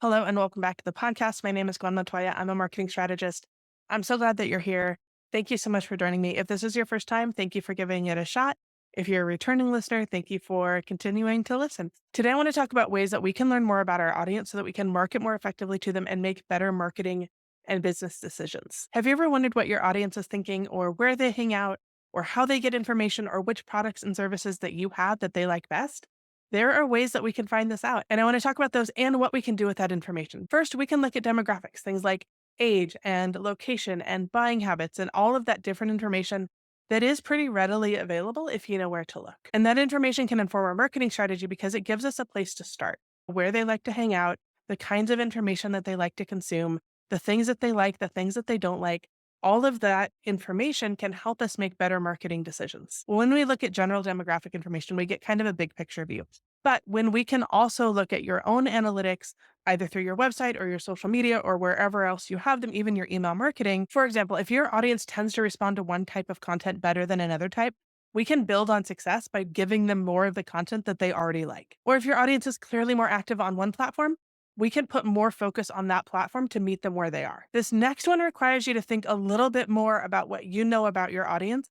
Hello and welcome back to the podcast. My name is Gwen Montoya. I'm a marketing strategist. I'm so glad that you're here. Thank you so much for joining me. If this is your first time, thank you for giving it a shot. If you're a returning listener, thank you for continuing to listen. Today, I want to talk about ways that we can learn more about our audience so that we can market more effectively to them and make better marketing and business decisions. Have you ever wondered what your audience is thinking or where they hang out or how they get information or which products and services that you have that they like best? There are ways that we can find this out, and I want to talk about those and what we can do with that information. First, we can look at demographics, things like age and location and buying habits and all of that different information that is pretty readily available if you know where to look. And that information can inform our marketing strategy because it gives us a place to start, where they like to hang out, the kinds of information that they like to consume, the things that they like, the things that they don't like. All of that information can help us make better marketing decisions. When we look at general demographic information, we get kind of a big picture view. But when we can also look at your own analytics, either through your website or your social media or wherever else you have them, even your email marketing. For example, if your audience tends to respond to one type of content better than another type, we can build on success by giving them more of the content that they already like. Or if your audience is clearly more active on one platform, we can put more focus on that platform to meet them where they are. This next one requires you to think a little bit more about what you know about your audience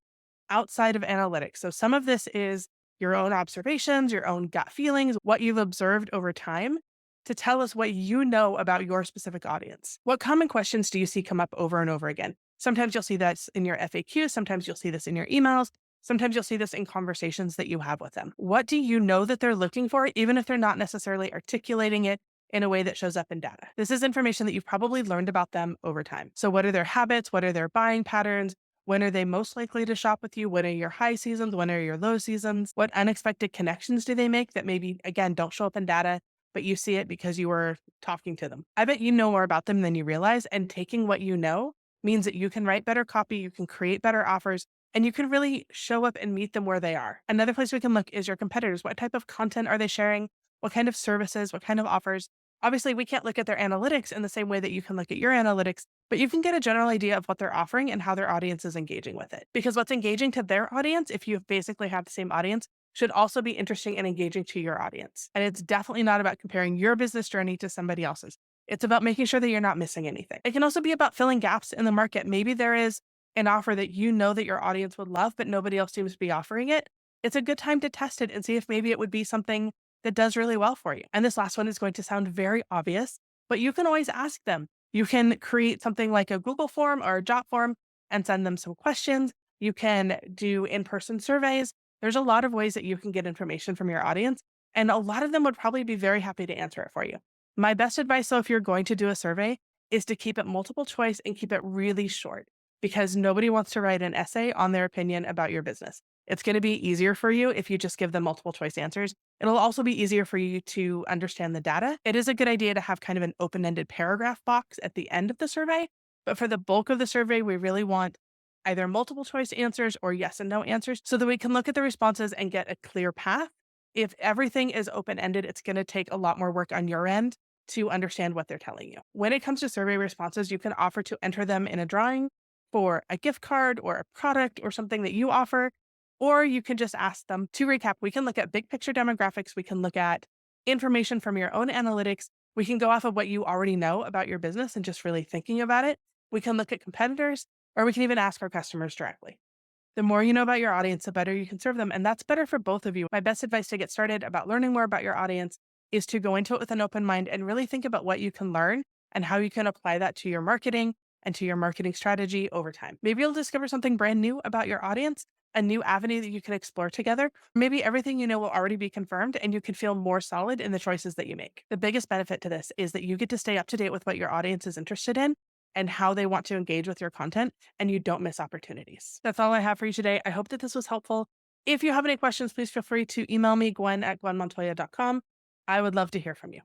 outside of analytics. So some of this is your own observations, your own gut feelings, what you've observed over time to tell us what you know about your specific audience. What common questions do you see come up over and over again? Sometimes you'll see this in your FAQs. Sometimes you'll see this in your emails. Sometimes you'll see this in conversations that you have with them. What do you know that they're looking for, even if they're not necessarily articulating it in a way that shows up in data? This is information that you've probably learned about them over time. So what are their habits? What are their buying patterns? When are they most likely to shop with you? When are your high seasons? When are your low seasons? What unexpected connections do they make that maybe, again, don't show up in data, but you see it because you were talking to them? I bet you know more about them than you realize. And taking what you know means that you can write better copy, you can create better offers, and you can really show up and meet them where they are. Another place we can look is your competitors. What type of content are they sharing? What kind of services? What kind of offers? Obviously, we can't look at their analytics in the same way that you can look at your analytics, but you can get a general idea of what they're offering and how their audience is engaging with it. Because what's engaging to their audience, if you basically have the same audience, should also be interesting and engaging to your audience. And it's definitely not about comparing your business journey to somebody else's. It's about making sure that you're not missing anything. It can also be about filling gaps in the market. Maybe there is an offer that you know that your audience would love, but nobody else seems to be offering it. It's a good time to test it and see if maybe it would be something that does really well for you. And this last one is going to sound very obvious, but you can always ask them. You can create something like a Google form or a Jot form and send them some questions. You can do in-person surveys. There's a lot of ways that you can get information from your audience, and a lot of them would probably be very happy to answer it for you. My best advice, though, if you're going to do a survey, is to keep it multiple choice and keep it really short because nobody wants to write an essay on their opinion about your business. It's going to be easier for you if you just give them multiple choice answers. It'll also be easier for you to understand the data. It is a good idea to have kind of an open-ended paragraph box at the end of the survey, but for the bulk of the survey, we really want either multiple choice answers or yes and no answers so that we can look at the responses and get a clear path. If everything is open-ended, it's going to take a lot more work on your end to understand what they're telling you. When it comes to survey responses, you can offer to enter them in a drawing for a gift card or a product or something that you offer. Or you can just ask them. To recap, we can look at big picture demographics. We can look at information from your own analytics. We can go off of what you already know about your business and just really thinking about it. We can look at competitors, or we can even ask our customers directly. The more you know about your audience, the better you can serve them. And that's better for both of you. My best advice to get started about learning more about your audience is to go into it with an open mind and really think about what you can learn and how you can apply that to your marketing and to your marketing strategy over time. Maybe you'll discover something brand new about your audience, a new avenue that you can explore together. Maybe everything you know will already be confirmed and you can feel more solid in the choices that you make. The biggest benefit to this is that you get to stay up to date with what your audience is interested in and how they want to engage with your content, and you don't miss opportunities. That's all I have for you today. I hope that this was helpful. If you have any questions, please feel free to email me, Gwen at gwenmontoya.com. I would love to hear from you.